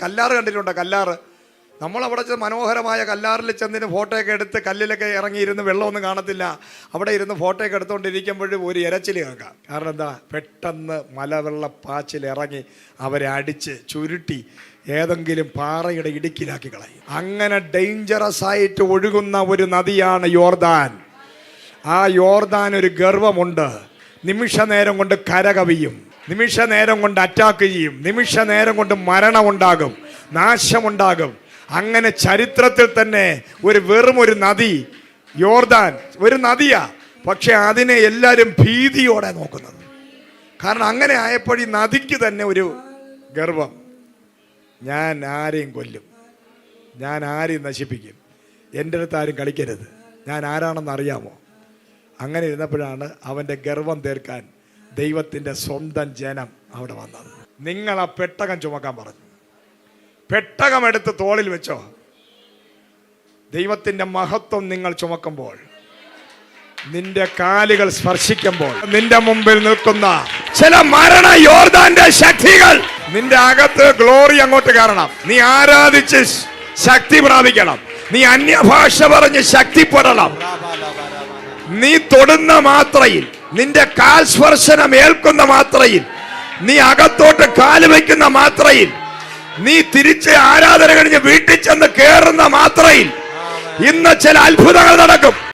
കല്ലാറ് കണ്ടിട്ടുണ്ടോ? കല്ലാറ് നമ്മളവിടെ മനോഹരമായ കല്ലാറിൽ ചെന്നിന് ഫോട്ടോയൊക്കെ എടുത്ത് കല്ലിലൊക്കെ ഇറങ്ങിയിരുന്ന് വെള്ളമൊന്നും കാണത്തില്ല. അവിടെ ഇരുന്ന് ഫോട്ടോയൊക്കെ എടുത്തുകൊണ്ടിരിക്കുമ്പോഴും ഒരു ഇരച്ചിൽ കേൾക്കാം. കാരണം എന്താ? പെട്ടെന്ന് മലവെള്ളപ്പാച്ചിൽ ഇറങ്ങി അവരെ അടിച്ച് ചുരുട്ടി ഏതെങ്കിലും പാറയുടെ ഇടുക്കിലാക്കി കളയും. അങ്ങനെ ഡേഞ്ചറസ് ആയിട്ട് ഒഴുകുന്ന ഒരു നദിയാണ് യോർദാൻ. ആ യോർദാൻ ഒരു ഗർവമുണ്ട്. നിമിഷ നേരം കൊണ്ട് കരകവിയും, നിമിഷ നേരം കൊണ്ട് അറ്റാക്ക് ചെയ്യും, നിമിഷ നേരം കൊണ്ട് മരണമുണ്ടാകും, നാശമുണ്ടാകും. അങ്ങനെ ചരിത്രത്തിൽ തന്നെ ഒരു നദി യോർദാൻ ഒരു നദിയാ. പക്ഷെ അതിനെ എല്ലാവരും ഭീതിയോടെ നോക്കുന്നത്. കാരണം അങ്ങനെ ആയപ്പോൾ ഈ നദിക്ക് തന്നെ ഒരു ഗർവം. ഞാൻ ആരെയും കൊല്ലും, ഞാൻ ആരെയും നശിപ്പിക്കും, എൻ്റെ അടുത്ത് ആരും കളിക്കരുത്, ഞാൻ ആരാണെന്ന് അറിയാമോ? അങ്ങനെ ഇരുന്നപ്പോഴാണ് അവൻ്റെ ഗർവം തീർക്കാൻ ദൈവത്തിൻ്റെ സ്വന്തം ജനം അവിടെ വന്നത്. നിങ്ങൾ ആ പെട്ടകം ചുമക്കാൻ പറഞ്ഞു. പെട്ടകം എടുത്ത് തോളിൽ വെച്ചോ. ദൈവത്തിൻ്റെ മഹത്വം നിങ്ങൾ ചുമക്കുമ്പോൾ, നിന്റെ കാലുകൾ സ്പർശിക്കുമ്പോൾ, നിന്റെ മുമ്പിൽ നിൽക്കുന്ന ചില മരണ യോർദാന്റെ ശക്തികൾ നിന്റെ അകത്ത് ഗ്ലോറി അങ്ങോട്ട് കയറണം. നീ ആരാധിച്ച് ശക്തി പ്രാപിക്കണം. നീ അന്യഭാഷ പറഞ്ഞ് ശക്തിപ്പെടണം. നീ തൊടുന്ന മാത്രയിൽ, നിന്റെ കാൽ സ്പർശനം ഏൽക്കുന്ന മാത്രയിൽ, നീ അകത്തോട്ട് കാല് വയ്ക്കുന്ന മാത്രയിൽ, നീ തിരിച്ച് ആരാധന കഴിഞ്ഞ് വീട്ടിൽ ചെന്ന് കയറുന്ന മാത്രയിൽ ഇന്ന് ചില അത്ഭുതങ്ങൾ നടക്കും.